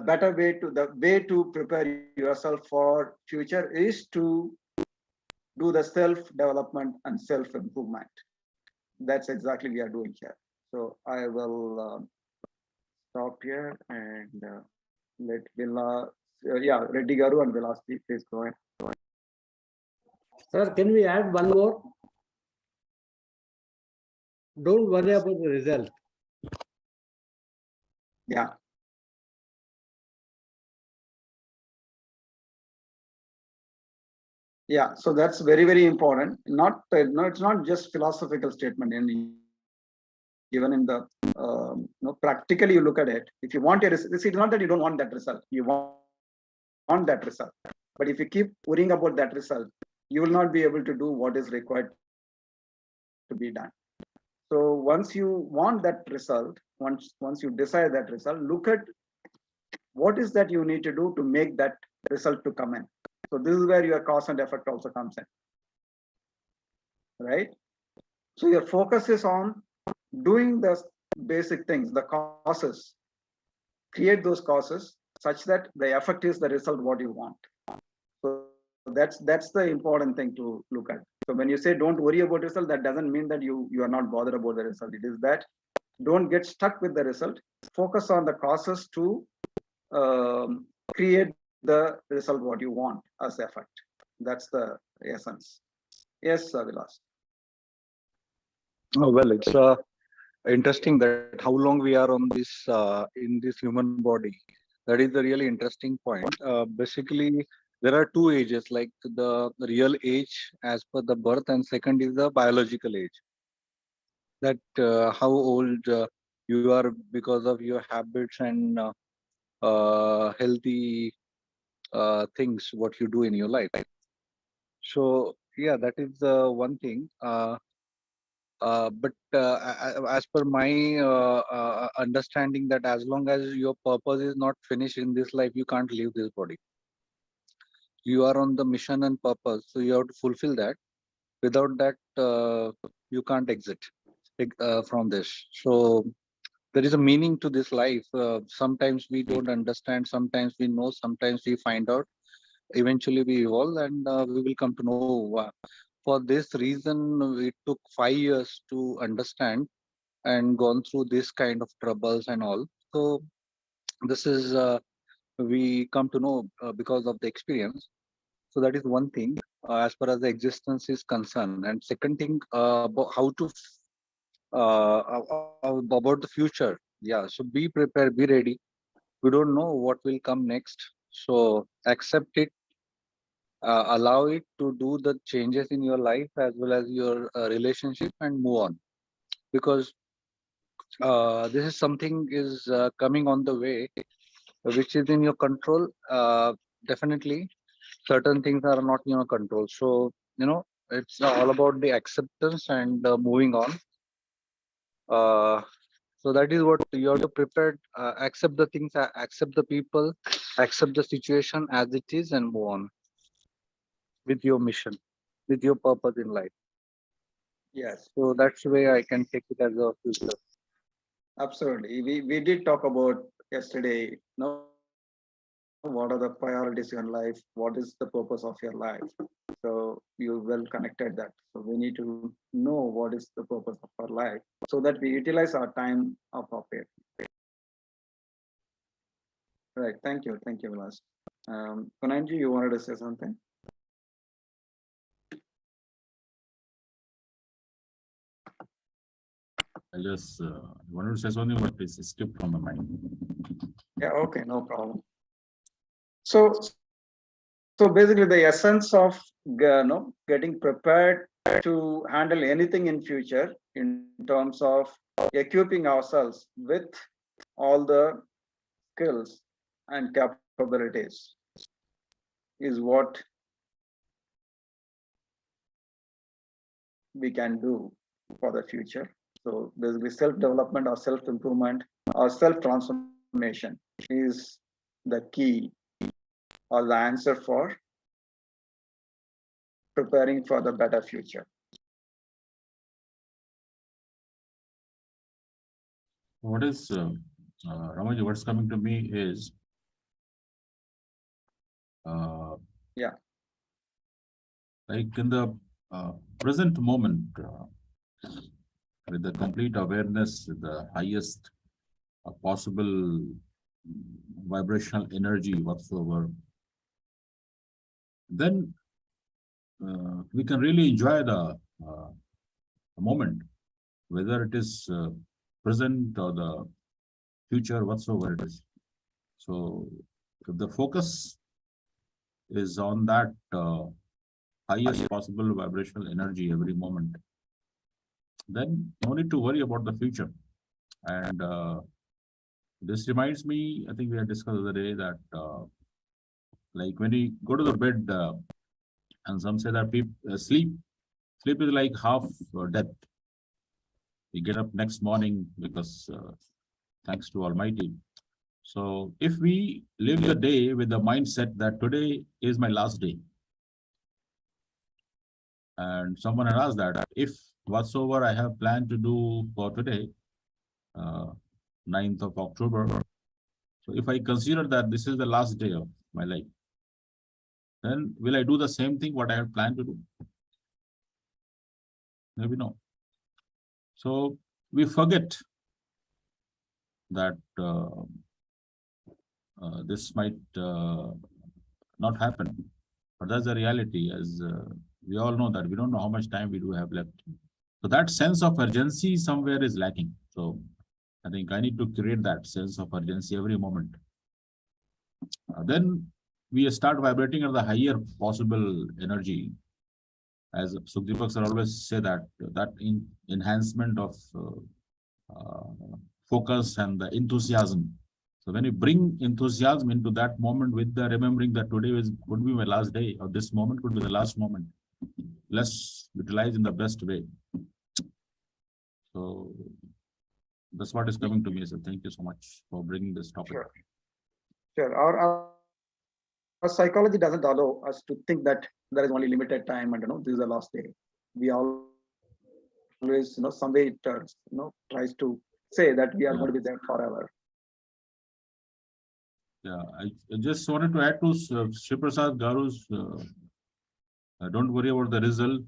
way to prepare yourself for future is to do the self-development and self-improvement. That's exactly we are doing here. So I will stop here and let Vilas, Reddy Garu and Vilas, please go ahead. Sir, can we add one more? Don't worry about the result. Yeah. Yeah, so that's very, very important. Not, no, it's not just philosophical statement. And even in the, practically you look at it. If you want a result, it's not that you don't want that result. You want that result. But if you keep worrying about that result, you will not be able to do what is required to be done. So once you want that result, once you decide that result, look at what is that you need to do to make that result to come in. So this is where your cause and effect also comes in, right? So your focus is on doing the basic things, the causes, create those causes such that the effect is the result what you want. So that's the important thing to look at. So when you say don't worry about result, that doesn't mean that you are not bothered about the result. It is that don't get stuck with the result. Focus on the causes to create the result what you want as effect. That's the essence. Yes, Vilas. Oh, well, it's interesting that how long we are on this in this human body. That is the really interesting point. Basically, there are two ages, like the real age as per the birth, and second is the biological age. That how old you are because of your habits and healthy things what you do in your life. So yeah, that is one thing. But as per my understanding, that as long as your purpose is not finished in this life, you can't leave this body. You are on the mission and purpose, so you have to fulfill that. Without that, you can't exit from this. So there is a meaning to this life. Sometimes we don't understand, sometimes we know, sometimes we find out. Eventually we evolve, and we will come to know. For this reason, it took 5 years to understand and gone through this kind of troubles and all. So this is we come to know because of the experience. So that is one thing as far as the existence is concerned. And second thing, about how to about the future. Yeah, so be prepared, be ready. We don't know what will come next, so accept it. Allow it to do the changes in your life as well as your relationship, and move on, because this is something is coming on the way which is in your control. Definitely certain things are not in your control, so it's all about the acceptance and moving on. So that is what you have to prepare. Accept the things, accept the people, accept the situation as it is, and move on with your mission, with your purpose in life. Yes, So that's the way I can take it as a future. absolutely. We did talk about yesterday, what are the priorities in life? What is the purpose of your life? So you well connected that. So we need to know what is the purpose of our life so that we utilize our time appropriately. Right. Thank you. Thank you, Vilas. Kunanji, you wanted to say something? I just wanted to say something, but it's skipped from my mind. Yeah, okay, no problem. So basically the essence of getting prepared to handle anything in future in terms of equipping ourselves with all the skills and capabilities is what we can do for the future. So basically self-development or self-improvement or self-transformation is the key or the answer for preparing for the better future. What is Ramaji, what's coming to me is Yeah. like in the present moment, with the complete awareness, the highest possible vibrational energy whatsoever, then we can really enjoy the moment, whether it is present or the future, whatsoever it is. So if the focus is on that highest possible vibrational energy every moment, then no need to worry about the future. And this reminds me, I think we had discussed the other day that like when we go to the bed, and some say that people sleep is like half death. We get up next morning because thanks to Almighty. So if we live the day with the mindset that today is my last day, and someone had asked that if whatsoever I have planned to do for today, 9th of October, so if I consider that this is the last day of my life, then will I do the same thing what I have planned to do? Maybe no. So we forget that this might not happen, but that's the reality. As we all know that we don't know how much time we do have left. So that sense of urgency somewhere is lacking. So I think I need to create that sense of urgency every moment. Then we start vibrating at the higher possible energy. As Sukhdeepak sir always say that enhancement of focus and the enthusiasm. So when you bring enthusiasm into that moment with the remembering that today could be my last day, or this moment could be the last moment, let's utilize in the best way. So that's what is coming to me. So thank you so much for bringing this topic. Sure. Our psychology doesn't allow us to think that there is only limited time and this is the last day. We always, some way it tries to say that we are going to be there forever. Yeah, I just wanted to add to Shri Prasad Garu's don't worry about the result.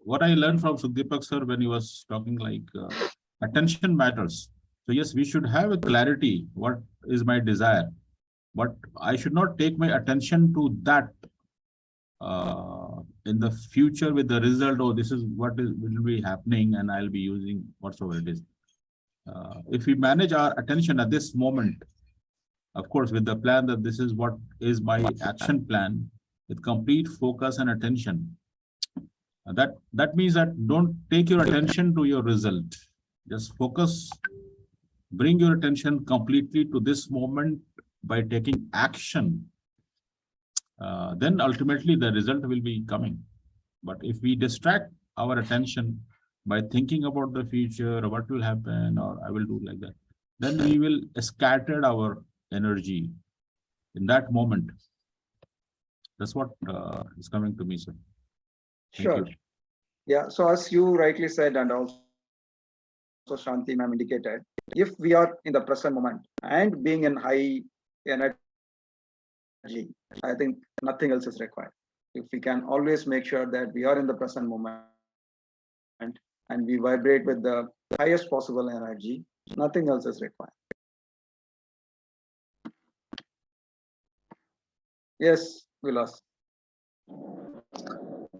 What I learned from Sukhdeepak sir when he was talking like attention matters. So yes, we should have a clarity. What is my desire? But I should not take my attention to that in the future with the result, oh, this is what will be happening and I'll be using whatsoever it is. If we manage our attention at this moment, of course, with the plan that this is what is my action plan, with complete focus and attention, that means that don't take your attention to your result. Just focus, bring your attention completely to this moment by taking action. Then ultimately the result will be coming. But if we distract our attention by thinking about the future or what will happen or I will do like that, then we will scatter our energy in that moment. That's what is coming to me, sir. Sure. Yeah. So as you rightly said, and also Shanti ma'am indicated, if we are in the present moment and being in high energy, I think nothing else is required. If we can always make sure that we are in the present moment and we vibrate with the highest possible energy, nothing else is required. Yes, Vilas.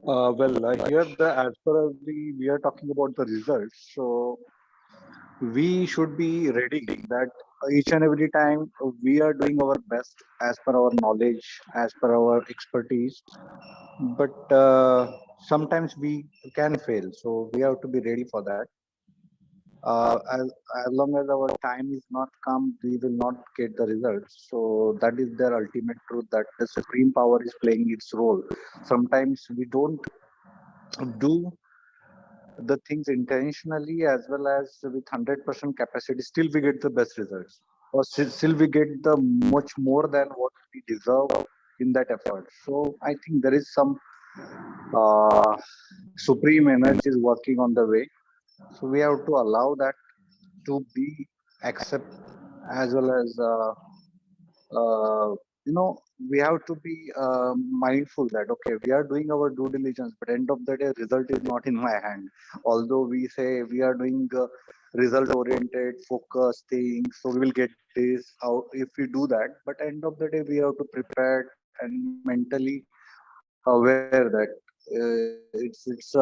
Here as far as we are talking about the results, so we should be ready that each and every time we are doing our best as per our knowledge, as per our expertise, but sometimes we can fail, so we have to be ready for that. As long as our time is not come, we will not get the results. So that is their ultimate truth, that the supreme power is playing its role. Sometimes we don't do the things intentionally as well as with 100% capacity, still we get the best results, or still we get the much more than what we deserve in that effort. So I think there is some supreme energy is working on the way. So we have to allow that to be accept as well as we have to be mindful that, okay, we are doing our due diligence, but end of the day, result is not in my hand. Although we say we are doing result oriented, focus things, so we will get this out if we do that. But end of the day, we have to prepare and mentally aware that it's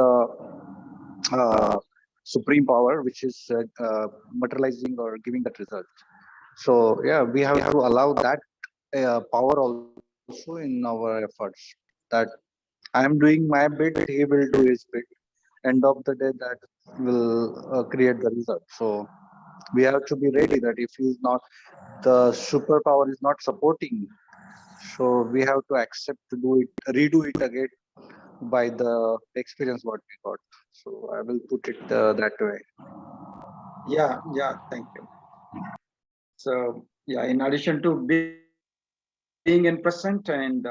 supreme power which is materializing or giving that result. So yeah, we have to allow that power also in our efforts, that I am doing my bit, he will do his bit. End of the day, that will create the result. So we have to be ready that if he's not, the superpower is not supporting, so we have to accept to do it, redo it again by the experience what we got. So I will put it that way. Yeah, thank you. So yeah, in addition to being in present and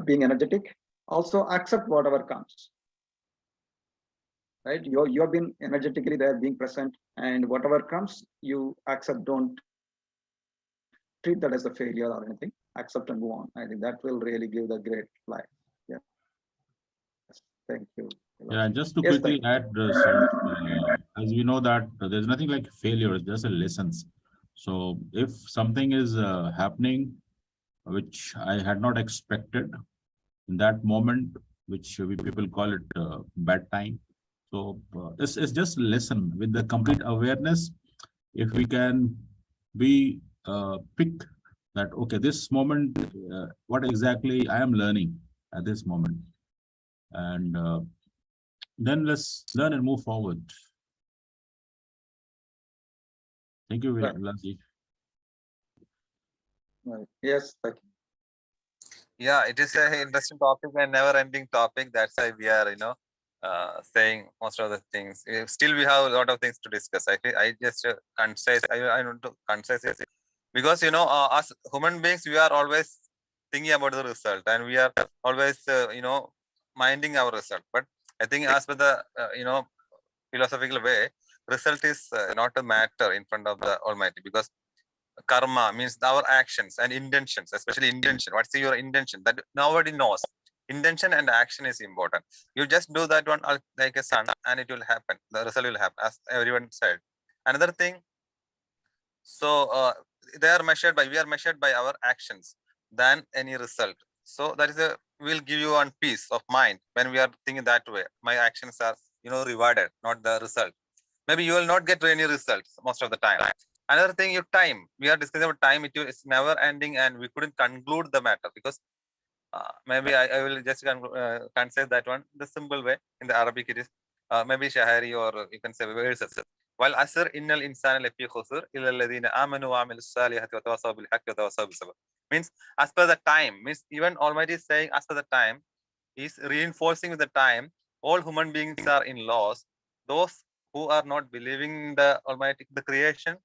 being energetic, also accept whatever comes. Right, you have been energetically there, being present, and whatever comes, you accept. Don't treat that as a failure or anything. Accept and move on. I think that will really give the great life. Yeah. Thank you. Yeah, and just to Yes, quickly add some, as we know that there's nothing like failure, it's just a lessons. So if something is happening, which I had not expected in that moment, which we people call it bad time. So it's just a lesson with the complete awareness. If we can be pick that, okay, this moment, what exactly I am learning at this moment, and then let's learn and move forward. Thank you, Vilaji. Right. Yes, thank you. Yeah, it is an interesting topic and never-ending topic. That's why we are, saying most of the things. Still, we have a lot of things to discuss. I just concise. I want to concise it because as human beings, we are always thinking about the result, and we are always, minding our result. But I think, as per the philosophical way, result is not a matter in front of the Almighty, because karma means our actions and intentions, especially intention. What's your intention? That nobody knows. Intention and action is important. You just do that one like a sun, and it will happen. The result will happen, as everyone said. Another thing, so we are measured by our actions than any result. So that is will give you one peace of mind when we are thinking that way. My actions are rewarded, not the result. Maybe you will not get any results most of the time. Another thing, your time. We are discussing about time. It's never ending, and we couldn't conclude the matter because maybe I will just say that one the simple way. In the Arabic, it is maybe shahari, or you can say verses. While asr innal insana lafi khusr illa alladhina amanu wa amilus salihati wa tawasaw bil haqqi wa tawasaw bis sabr. Means as per the time. Means even Almighty is saying as per the time. Is reinforcing with the time. All human beings are in loss. Those who are not believing in the Almighty, the creation,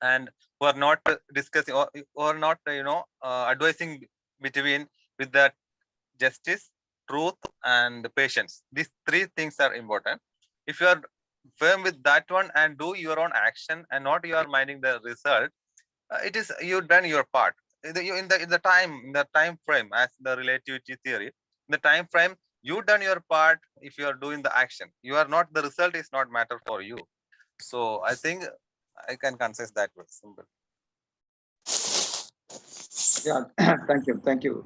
and who are not discussing or not advising between with the justice, truth, and patience. These three things are important. If you are firm with that one and do your own action and not you are minding the result, it is you done your part. In the time frame, as the relativity theory, in the time frame, you done your part. If you are doing the action, you are not, the result is not matter for you. So I think I can concise that way. Simple. Yeah, thank you.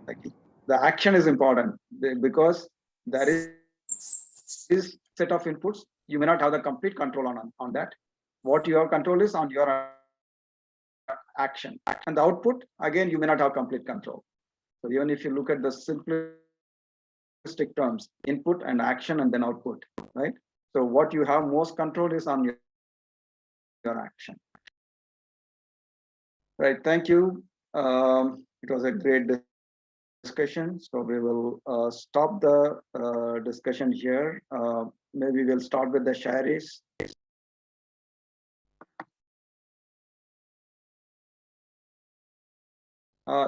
The action is important because there is set of inputs. You may not have the complete control on that. What you have control is on your action, and the output, again, you may not have complete control. So even if you look at the simplistic terms, input and action and then output, right? So what you have most control is on your action. Right, thank you. It was a great discussion. So we will stop the discussion here. Maybe we'll start with the sharis.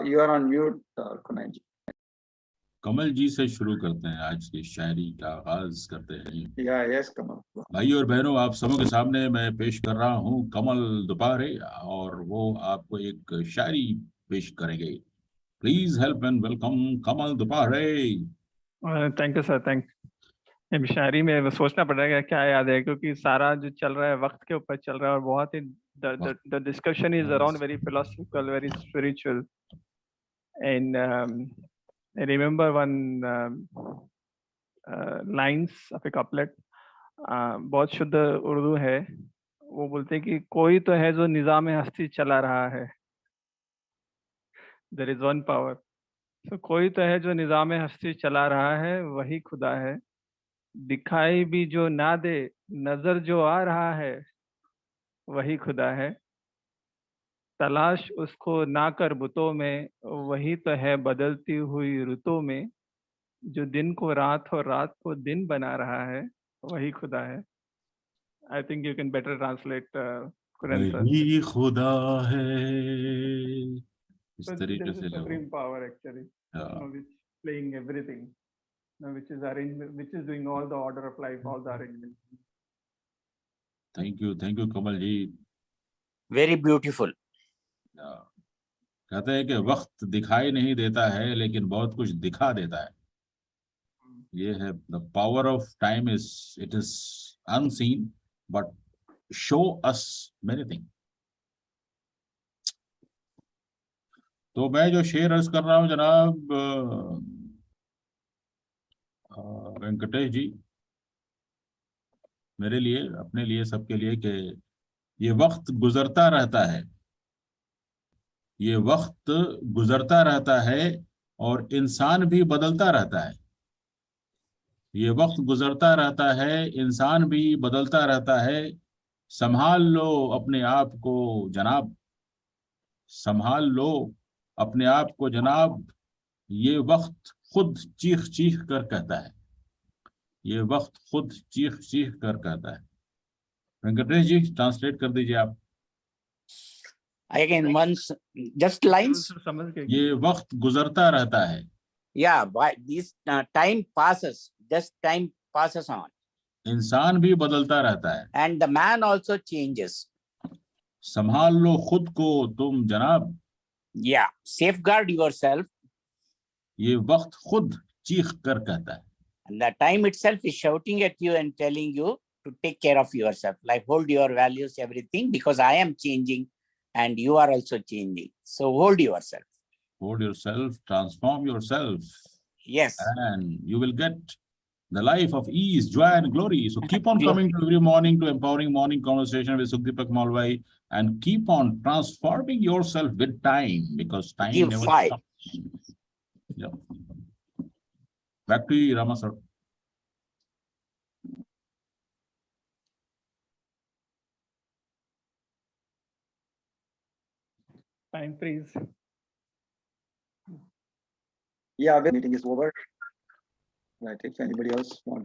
You are on mute, Kunal ji. कमल जी से शुरू करते हैं, आज की शायरी का आगाज करते हैं। Yes, Kamal. भाइयों और बहनों, आप सबों के सामने मैं पेश कर रहा हूँ कमल दुपारे, और वो आपको एक शायरी पेश करेंगे। Please help and welcome Kamal Dupare. Thank you sir, thank you. शायरी में सोचना पड़ेगा क्या याद है, क्योंकि सारा जो चल रहा है वक्त के ऊपर चल रहा है और बहुत ही the discussion is around very philosophical, very spiritual. And I remember one lines of a couplet, बहुत शुद्ध उर्दू है। वो बोलते हैं कि कोई तो है जो निजाम हस्ती चला रहा है। There is one power. So कोई तो है जो निजाम हस्ती चला रहा है, वही खुदा है। दिखाई भी जो ना दे, नजर जो आ रहा है, वही खुदा है। तलाश उसको ना कर बुतों में, वही तो है बदलती हुई रुतों में। जो दिन को रात और रात को दिन बना रहा है, वही खुदा है। I think you can better translate, Kuran sir. वही खुदा है, इस So तरीके there is से a लगो। supreme power actually, which playing everything, which is which is doing all the order of life, all the arrangement. Thank you Kamal ji. Very beautiful. कहते हैं कि वक्त दिखाई नहीं देता है लेकिन बहुत कुछ दिखा देता है। ये है the power of time is, it is unseen but show us many thing. तो मैं जो शेयर अर्ज कर रहा हूं जनाब वेंकटेश जी, मेरे लिए, अपने लिए, सबके लिए, कि ये वक्त गुजरता रहता है, ये वक्त गुजरता रहता है और इंसान भी बदलता रहता है। ये वक्त गुजरता रहता है, इंसान भी बदलता रहता है। संभाल लो अपने आप को जनाब, संभाल लो अपने आप को जनाब। ये वक्त खुद चीख चीख कर कहता है, ये वक्त खुद चीख चीख कर कहता है। वेंकटेश जी ट्रांसलेट कर दीजिए आप। Again, once, just lines. समझ के ये वक्त गुजरता रहता है, Yeah, but this time passes, just time passes on. इंसान भी बदलता रहता है। And the man also changes. संभाल लो खुद को तुम जनाब। Yeah, safeguard yourself. ये वक्त खुद चीख कर कहता है। And the time itself is shouting at you and telling you to take care of yourself, like hold your values, everything, because I am changing and you are also changing. So hold yourself. Hold yourself, transform yourself. Yes. And you will get the life of ease, joy and glory. So keep on Yeah. coming to every morning to Empowering Morning Conversation with Sukhdeepak Malwai, and keep on transforming yourself with time, because time Give never five. stops. Yeah. Back to you, Rama sir. time freeze. Yeah, the meeting is over. Right, if anybody else want to